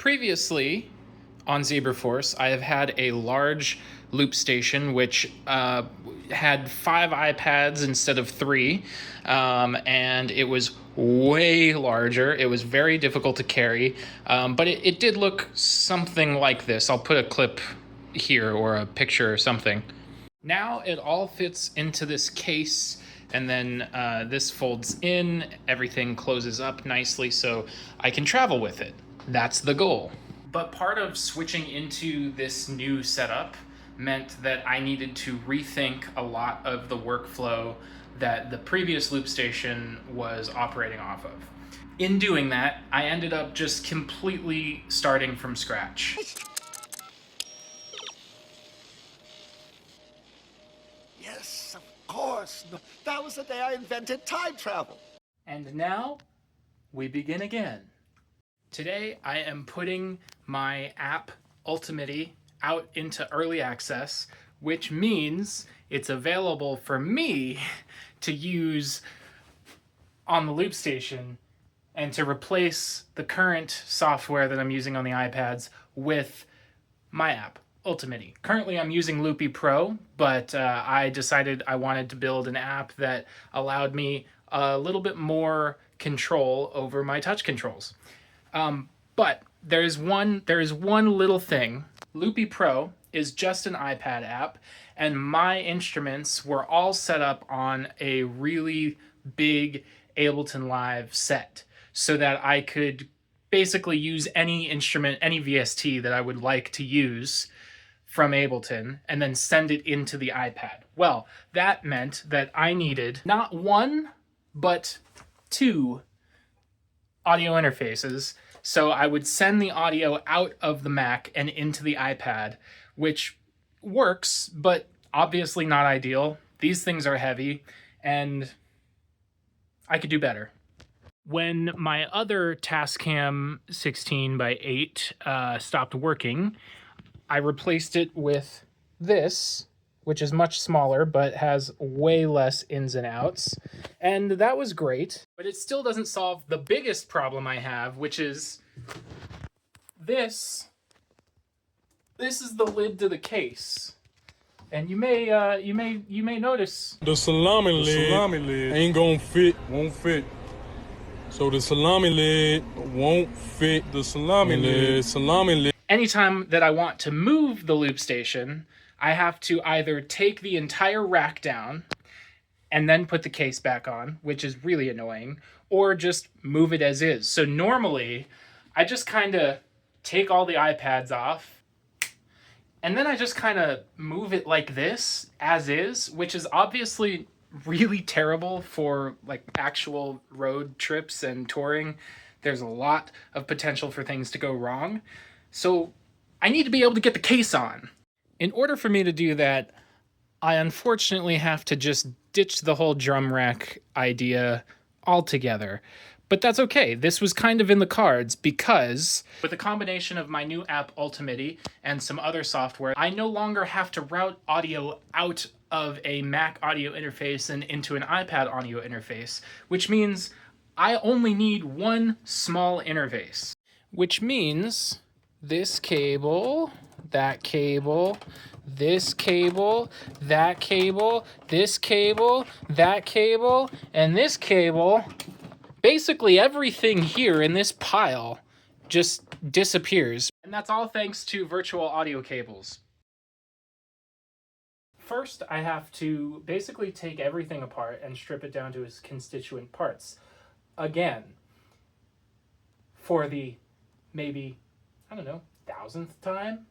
Previously on Zebraforce, I have had a large loop station which had 5 iPads instead of 3, and it was way larger. It was very difficult to carry, but it did look something like this. I'll put a clip here or a picture or something. Now it all fits into this case, and then this folds in, everything closes up nicely so I can travel with it. That's the goal. But part of switching into this new setup meant that I needed to rethink a lot of the workflow that the previous loop station was operating off of. In doing that, I ended up just completely starting from scratch. Yes, of course. That was the day I invented time travel. And now, we begin again. Today, I am putting my app, ULTIMIDI, out into early access, which means it's available for me to use on the loop station and to replace the current software that I'm using on the iPads with my app, ULTIMIDI. Currently, I'm using Loopy Pro, but I decided I wanted to build an app that allowed me a little bit more control over my touch controls. But there is one little thing. Loopy Pro is just an iPad app, and my instruments were all set up on a really big Ableton Live set so that I could basically use any instrument, any VST that I would like to use from Ableton and then send it into the iPad. Well, that meant that I needed not one, but 2 audio interfaces. So I would send the audio out of the Mac and into the iPad, which works, but obviously not ideal. These things are heavy, and I could do better. When my other Tascam 16x8 stopped working, I replaced it with this, which is much smaller but has way less ins and outs. And that was great, but it still doesn't solve the biggest problem I have, which is this. This is the lid to the case. And you may notice the salami lid ain't gonna fit, won't fit. So the salami lid won't fit the salami lid. Anytime that I want to move the loop station, I have to either take the entire rack down and then put the case back on, which is really annoying, or just move it as is. So normally, I just kind of take all the iPads off, and then I just kind of move it like this, as is, which is obviously really terrible for like actual road trips and touring. There's a lot of potential for things to go wrong. So I need to be able to get the case on. In order for me to do that, I unfortunately have to just ditch the whole drum rack idea altogether. But that's okay. This was kind of in the cards because with a combination of my new app ULTIMIDI and some other software, I no longer have to route audio out of a Mac audio interface and into an iPad audio interface, which means I only need one small interface. Which means this cable, that cable, this cable, that cable, this cable, that cable, and this cable. Basically everything here in this pile just disappears. And that's all thanks to virtual audio cables. First, I have to basically take everything apart and strip it down to its constituent parts. Again, for the maybe, I don't know, 1,000th time?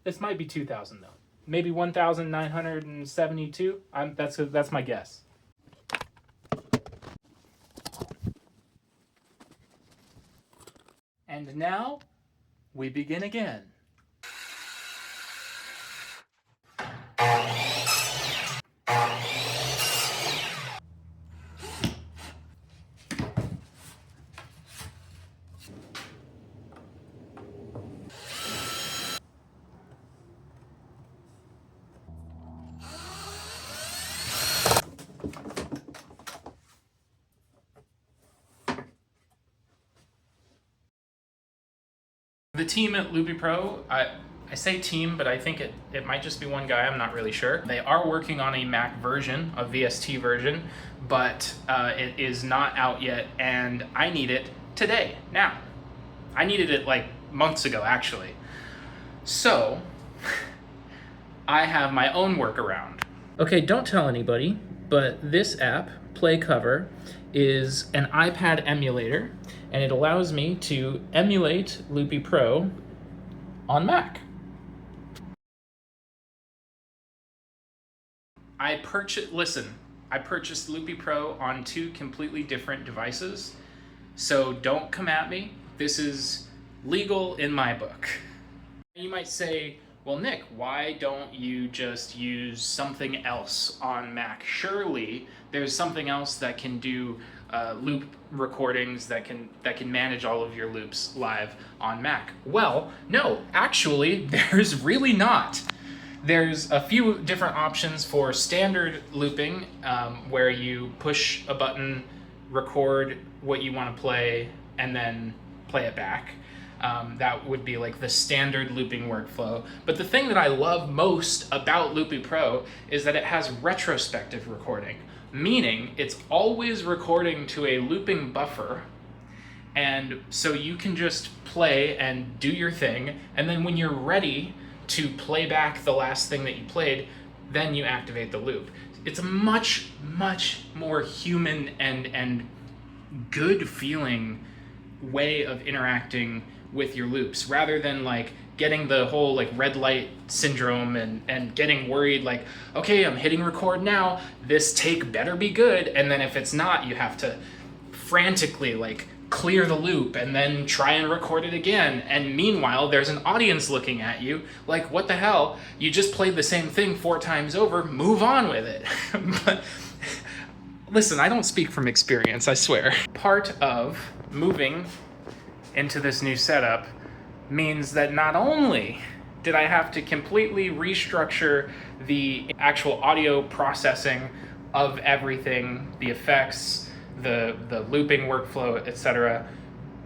This might be 2,000 though. Maybe 1,972? That's my guess. And now, we begin again. the team at Loopy Pro, I say team, but I think it might just be one guy, I'm not really sure. They are working on a Mac version, a VST version, but it is not out yet, and I need it today, now. I needed it like months ago, actually. So, I have my own workaround. Okay, don't tell anybody, but this app, Play Cover, is an iPad emulator, and it allows me to emulate Loopy Pro on Mac. I purchased Loopy Pro on 2 completely different devices, so don't come at me. This is legal in my book. You might say, well, Nick, why don't you just use something else on Mac? Surely there's something else that can do loop recordings, that can manage all of your loops live on Mac. Well, no, actually, there's really not. There's a few different options for standard looping, where you push a button, record what you want to play, and then play it back. That would be like the standard looping workflow. But the thing that I love most about Loopy Pro is that it has retrospective recording, meaning it's always recording to a looping buffer. And so you can just play and do your thing, and then when you're ready to play back the last thing that you played, then you activate the loop. It's a much, much more human and good feeling way of interacting with your loops, rather than like getting the whole like red light syndrome and getting worried like, okay, I'm hitting record now, this take better be good, and then if it's not, you have to frantically like clear the loop and then try and record it again, and meanwhile there's an audience looking at you like, what the hell, you just played the same thing 4 times over, move on with it. But listen, I don't speak from experience, I swear. Part of moving into this new setup means that not only did I have to completely restructure the actual audio processing of everything, the effects, the looping workflow, etc.,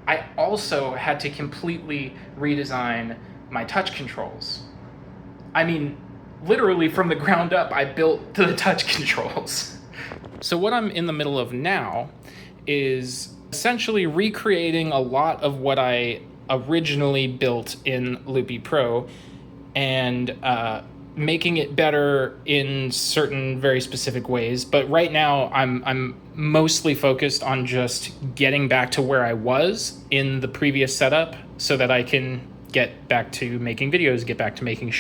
I also had to completely redesign my touch controls. I mean, literally from the ground up, I built the touch controls. So what I'm in the middle of now is essentially recreating a lot of what I originally built in Loopy Pro and making it better in certain very specific ways. But right now I'm mostly focused on just getting back to where I was in the previous setup so that I can get back to making videos, get back to making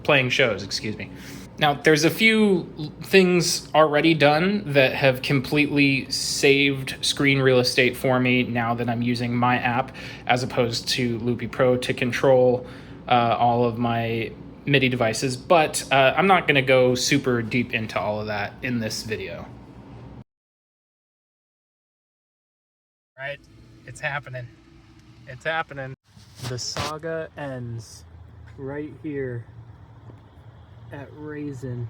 playing shows, excuse me. Now, there's a few things already done that have completely saved screen real estate for me now that I'm using my app as opposed to Loopy Pro to control all of my MIDI devices, but I'm not going to go super deep into all of that in this video. Right, it's happening. It's happening. The saga ends right here at Raisin.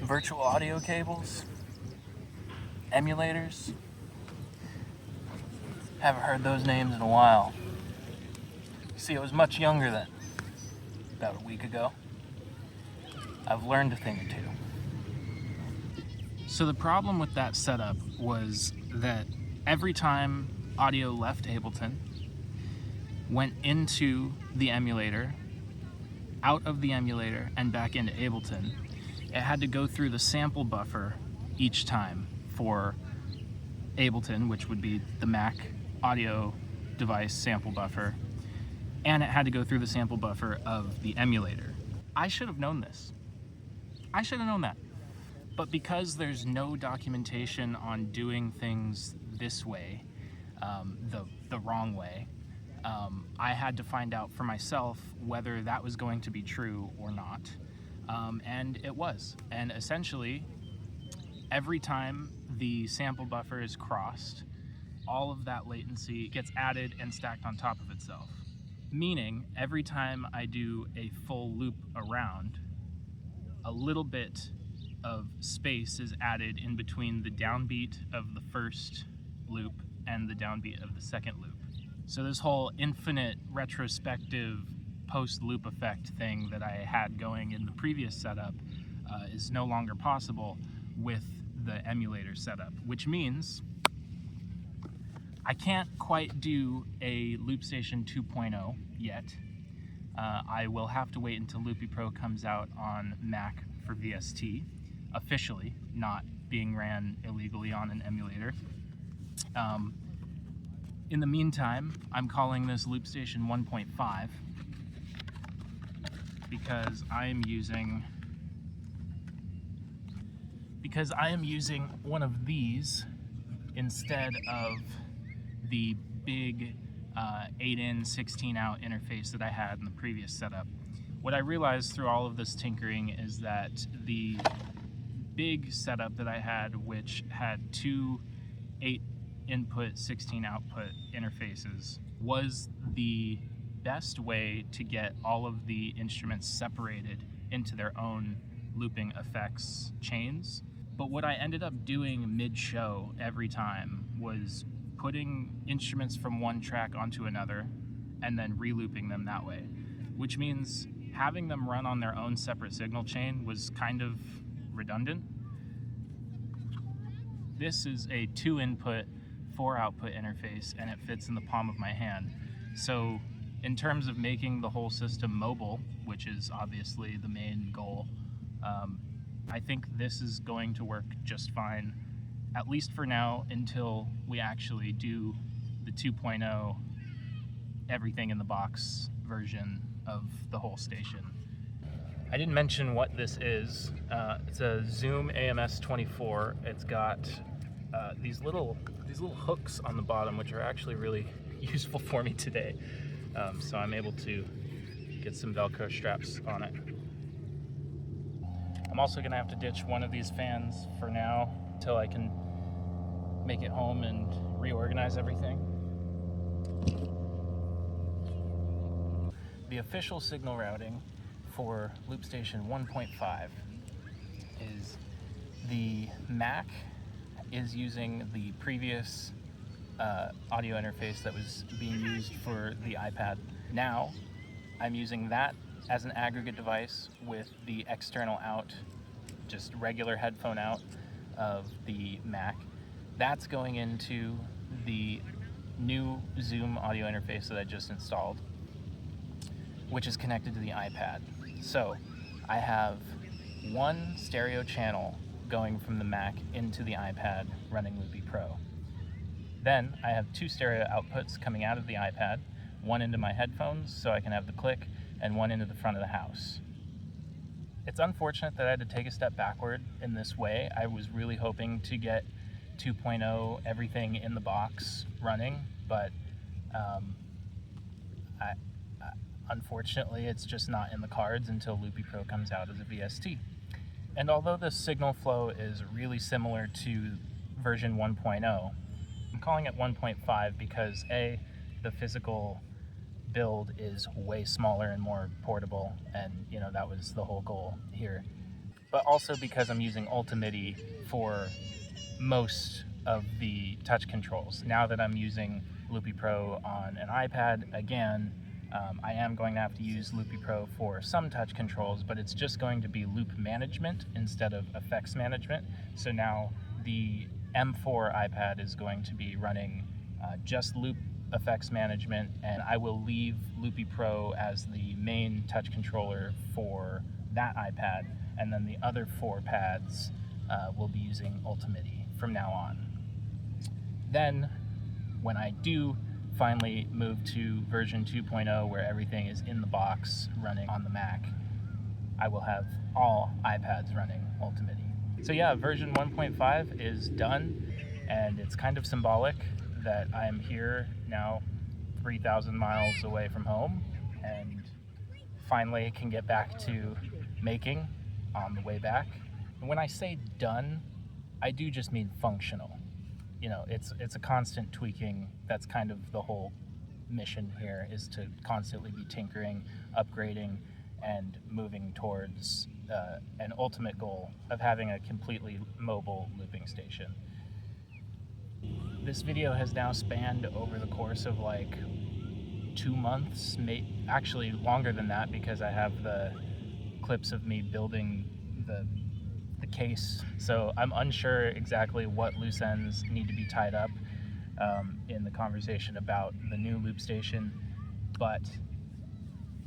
Virtual audio cables, emulators. Haven't heard those names in a while. See, I was much younger then, about a week ago. I've learned a thing or two. So the problem with that setup was that every time audio left Ableton, went into the emulator, out of the emulator, and back into Ableton, it had to go through the sample buffer each time for Ableton, which would be the Mac audio device sample buffer, and it had to go through the sample buffer of the emulator. I should have known this. I should have known that. But because there's no documentation on doing things this way, the wrong way, I had to find out for myself whether that was going to be true or not. And it was. And essentially, every time the sample buffer is crossed, all of that latency gets added and stacked on top of itself. meaning every time I do a full loop around, a little bit of space is added in between the downbeat of the first loop and the downbeat of the second loop. So this whole infinite retrospective post-loop effect thing that I had going in the previous setup is no longer possible with the emulator setup, which means I can't quite do a LoopStation 2.0 yet. I will have to wait until Loopy Pro comes out on Mac for VST, officially, not being ran illegally on an emulator. In the meantime, I'm calling this LoopStation 1.5 because I am using one of these instead of the big 8-in, 16-out interface that I had in the previous setup. What I realized through all of this tinkering is that the big setup that I had, which had two 8-input, 16-output interfaces, was the best way to get all of the instruments separated into their own looping effects chains. But what I ended up doing mid-show every time was putting instruments from one track onto another and then re-looping them that way, which means having them run on their own separate signal chain was kind of redundant. This is a 2-input, 4-output interface, and it fits in the palm of my hand. So in terms of making the whole system mobile, which is obviously the main goal, I think this is going to work just fine, at least for now, until we actually do the 2.0 everything in the box version of the whole station. I didn't mention what this is. It's a Zoom AMS-24. It's got these little hooks on the bottom, which are actually really useful for me today. So I'm able to get some Velcro straps on it. I'm also gonna have to ditch one of these fans for now until I can make it home and reorganize everything. The official signal routing for LoopStation 1.5 is the Mac is using the previous audio interface that was being used for the iPad. Now I'm using that as an aggregate device with the external out, just regular headphone out of the Mac. That's going into the new Zoom audio interface that I just installed, which is connected to the iPad. So I have one stereo channel going from the Mac into the iPad running Loopy Pro. Then I have two stereo outputs coming out of the iPad, one into my headphones so I can have the click, and one into the front of the house. It's unfortunate that I had to take a step backward in this way. I was really hoping to get 2.0 everything in the box running, but unfortunately it's just not in the cards until Loopy Pro comes out as a VST. And although the signal flow is really similar to version 1.0, I'm calling it 1.5 because A, the physical build is way smaller and more portable, and you know, that was the whole goal here. But also because I'm using ULTIMIDI for most of the touch controls. Now that I'm using Loopy Pro on an iPad again, I am going to have to use Loopy Pro for some touch controls, but it's just going to be loop management instead of effects management. So now the M4 iPad is going to be running just loop effects management, and I will leave Loopy Pro as the main touch controller for that iPad, and then the other 4 pads will be using ULTIMIDI from now on. Then, when I do finally move to version 2.0 where everything is in the box running on the Mac, I will have all iPads running ULTIMIDI. So yeah, version 1.5 is done, and it's kind of symbolic that I'm here now 3,000 miles away from home and finally can get back to making on the way back. And when I say done, I do just mean functional. You know, it's a constant tweaking. That's kind of the whole mission here is to constantly be tinkering, upgrading, and moving towards an ultimate goal of having a completely mobile looping station. This video has now spanned over the course of like 2 months, actually longer than that, because I have the clips of me building the case. So I'm unsure exactly what loose ends need to be tied up in the conversation about the new loop station, but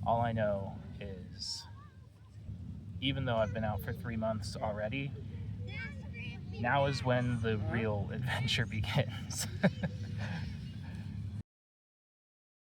all I know is, even though I've been out for 3 months already, now is when the real adventure begins.